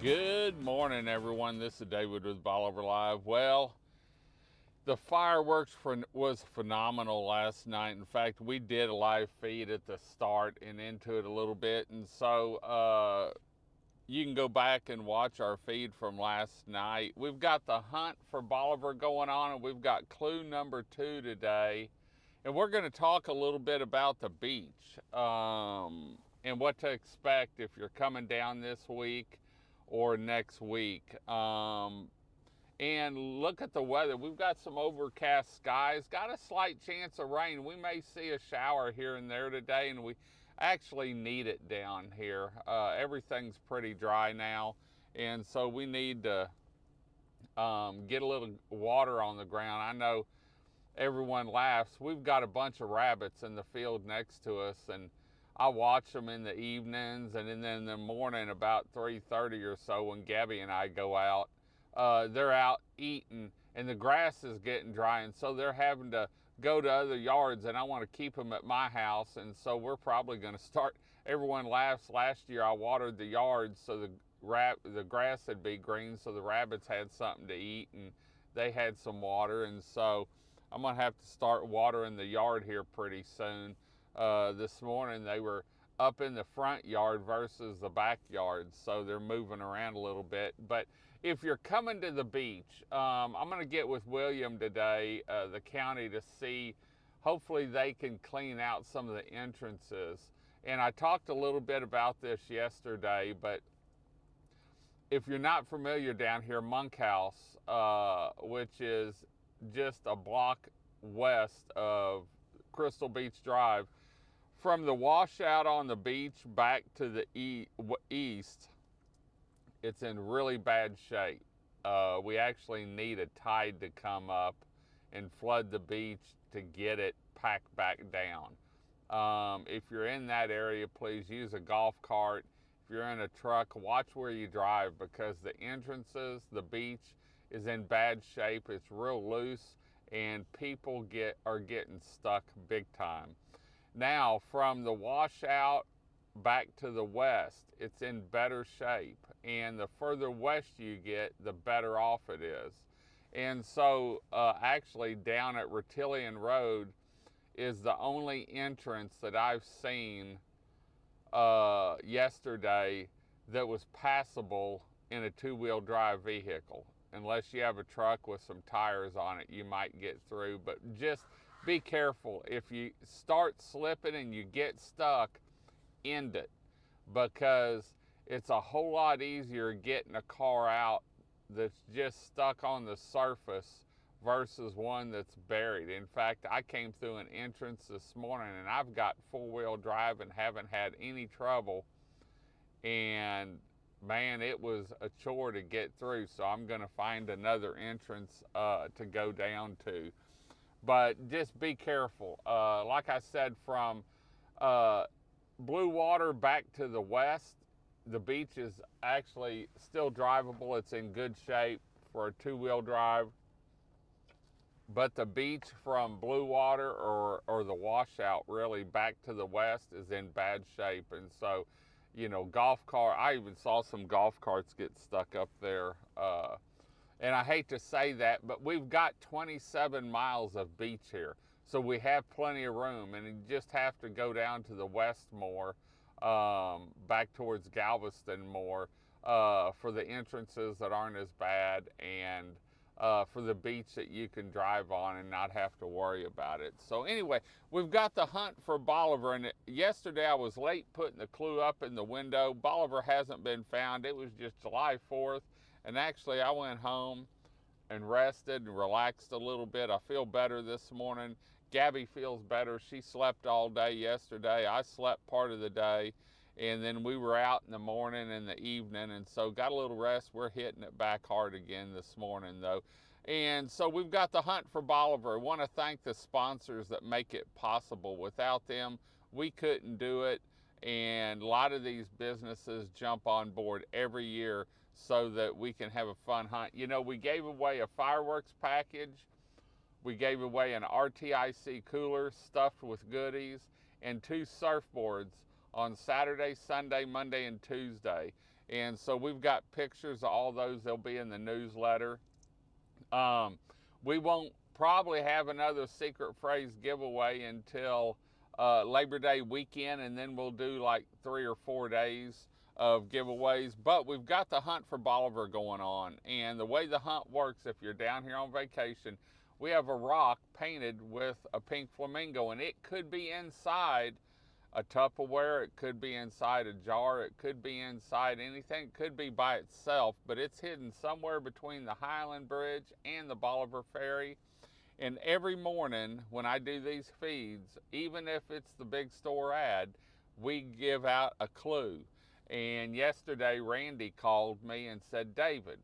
Good morning, everyone. This is David with Bolivar Live. Well, the fireworks was phenomenal last night. In fact, we did a live feed at the start and into it a little bit, and so you can go back and watch our feed from last night. We've got the hunt for Bolivar going on, and we've got clue number 2 today, and we're going to talk a little bit about the beach and what to expect if you're coming down this week or next week. And look at the weather. We've got some overcast skies, got a slight chance of rain. We may see a shower here and there today, and we actually need it down here. Everything's pretty dry now, and so we need to get a little water on the ground. I know everyone laughs. We've got a bunch of rabbits in the field next to us, and I watch them in the evenings, and then in the morning about 3:30 or so when Gabby and I go out, they're out eating, and the grass is getting dry, and so they're having to go to other yards, and I want to keep them at my house, and so we're probably going to start. Everyone laughs. Last year I watered the yards so the grass would be green, so the rabbits had something to eat, and they had some water, and so I'm going to have to start watering the yard here pretty soon. This morning they were up in the front yard versus the backyard, so they're moving around a little bit. But if you're coming to the beach, I'm going to get with William today, the county, to see, hopefully they can clean out some of the entrances. And I talked a little bit about this yesterday, but if you're not familiar down here, Monkhouse, which is just a block west of Crystal Beach Drive, from the washout on the beach back to the east, it's in really bad shape. We actually need a tide to come up and flood the beach to get it packed back down. If you're in that area, please use a golf cart. If you're in a truck, watch where you drive, because the entrances, the beach is in bad shape. It's real loose, and people are getting stuck big time. Now, from the washout back to the west, it's in better shape, and the further west you get, the better off it is. And so actually down at Ratillion Road is the only entrance that I've seen yesterday that was passable in a two-wheel drive vehicle. Unless you have a truck with some tires on it, you might get through, but just be careful. If you start slipping and you get stuck, end it, because it's a whole lot easier getting a car out that's just stuck on the surface versus one that's buried. In fact, I came through an entrance this morning, and I've got four-wheel drive and haven't had any trouble, and man, it was a chore to get through, so I'm going to find another entrance to go down to. But just be careful. Like I said, from Blue Water back to the west, the beach is actually still drivable. It's in good shape for a two-wheel drive. But the beach from Blue Water or the washout really back to the west is in bad shape. And so, I even saw some golf carts get stuck up there. And I hate to say that, but we've got 27 miles of beach here. So we have plenty of room, and you just have to go down to the west more, back towards Galveston more, for the entrances that aren't as bad, and for the beach that you can drive on and not have to worry about it. So anyway, we've got the hunt for Bolivar, and yesterday I was late putting the clue up in the window. Bolivar hasn't been found. It was just July 4th. And actually, I went home and rested and relaxed a little bit. I feel better this morning. Gabby feels better. She slept all day yesterday. I slept part of the day. And then we were out in the morning and the evening, and so got a little rest. We're hitting it back hard again this morning, though. And so we've got the hunt for Bolivar. I want to thank the sponsors that make it possible. Without them, we couldn't do it. And a lot of these businesses jump on board every year so that we can have a fun hunt. We gave away a fireworks package. We gave away an RTIC cooler stuffed with goodies and 2 surfboards on Saturday, Sunday, Monday, and Tuesday. And so we've got pictures of all those. They'll be in the newsletter. We won't probably have another secret phrase giveaway until Labor Day weekend, and then we'll do like 3 or 4 days of giveaways. But we've got the Hunt for Bolivar going on, and the way the hunt works, if you're down here on vacation, we have a rock painted with a pink flamingo, and it could be inside a Tupperware, it could be inside a jar, it could be inside anything, it could be by itself, but it's hidden somewhere between the Highland Bridge and the Bolivar Ferry. And every morning when I do these feeds, even if it's the big store ad, we give out a clue. And yesterday Randy called me and said, David,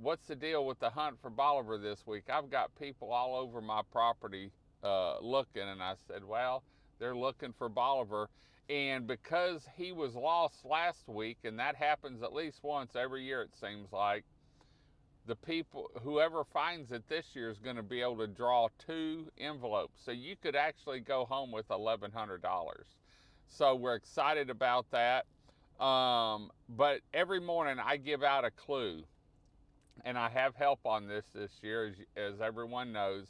what's the deal with the Hunt for Bolivar this week? I've got people all over my property looking. And I said, well, they're looking for Bolivar. And because he was lost last week, and that happens at least once every year it seems like, the people, whoever finds it this year is going to be able to draw 2 envelopes. So you could actually go home with $1,100. So we're excited about that. But every morning I give out a clue. And I have help on this year, as everyone knows,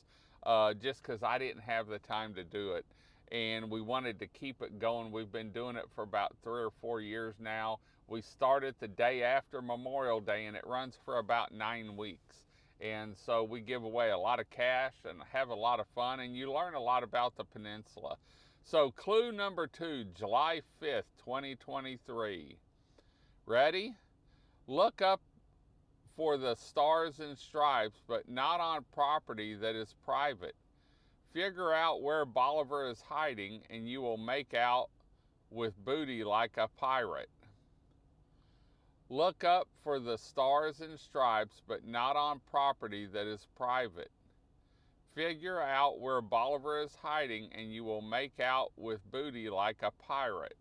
just because I didn't have the time to do it. And we wanted to keep it going. We've been doing it for about 3 or 4 years now. We started the day after Memorial Day, and it runs for about 9 weeks. And so we give away a lot of cash and have a lot of fun, and you learn a lot about the peninsula. So clue number 2, July 5th, 2023. Ready? Look up for the stars and stripes, but not on property that is private. Figure out where Bolivar is hiding, and you will make out with booty like a pirate. Look up for the stars and stripes, but not on property that is private. Figure out where Bolivar is hiding, and you will make out with booty like a pirate.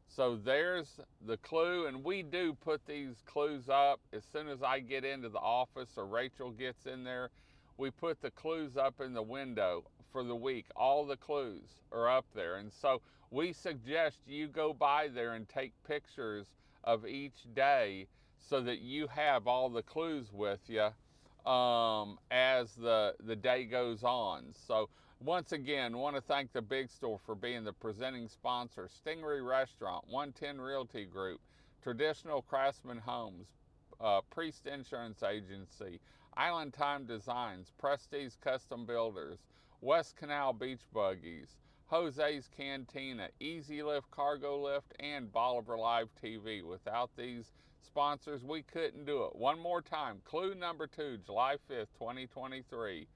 So there's the clue, and we do put these clues up as soon as I get into the office or Rachel gets in there. We put the clues up in the window for the week. All the clues are up there, and so we suggest you go by there and take pictures of each day so that you have all the clues with you as the day goes on. So once again, want to thank the Big Store for being the presenting sponsor, Stingery Restaurant, 110 Realty Group, Traditional Craftsman Homes, Priest Insurance Agency, Island Time Designs, Prestige Custom Builders, West Canal Beach Buggies, Jose's Cantina, Easy Lift Cargo Lift, and Bolivar Live TV. Without these sponsors, we couldn't do it. One more time, clue number 2, July 5th, 2023.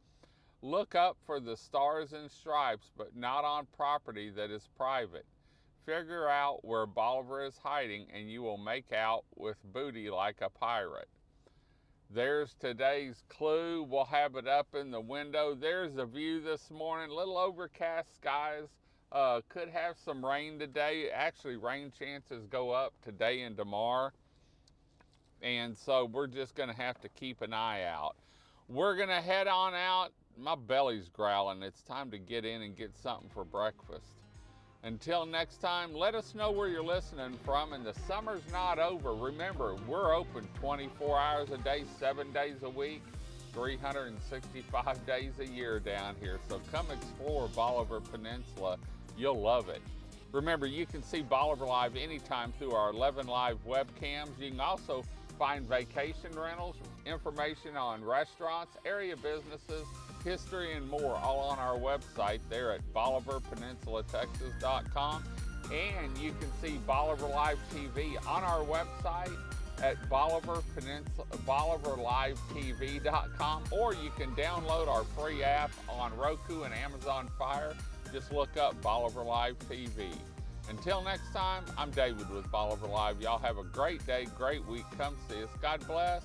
Look up for the stars and stripes, but not on property that is private. Figure out where Bolivar is hiding, and you will make out with booty like a pirate. There's today's clue. We'll have it up in the window. There's a view this morning. A little overcast skies. Could have some rain today. Actually, rain chances go up today and tomorrow. And so we're just going to have to keep an eye out. We're going to head on out. My belly's growling. It's time to get in and get something for breakfast. Until next time, let us know where you're listening from, and the summer's not over. Remember, we're open 24 hours a day, 7 days a week, 365 days a year down here. So come explore Bolivar Peninsula. You'll love it. Remember, you can see Bolivar Live anytime through our 11 live webcams. You can also find vacation rentals, information on restaurants, area businesses, history, and more, all on our website there at BolivarPeninsulaTexas.com. And you can see Bolivar Live TV on our website at BolivarLiveTV.com, or you can download our free app on Roku and Amazon Fire. Just look up Bolivar Live TV. Until next time, I'm David with Bolivar Live. Y'all have a great day, great week. Come see us. God bless,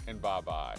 and bye-bye.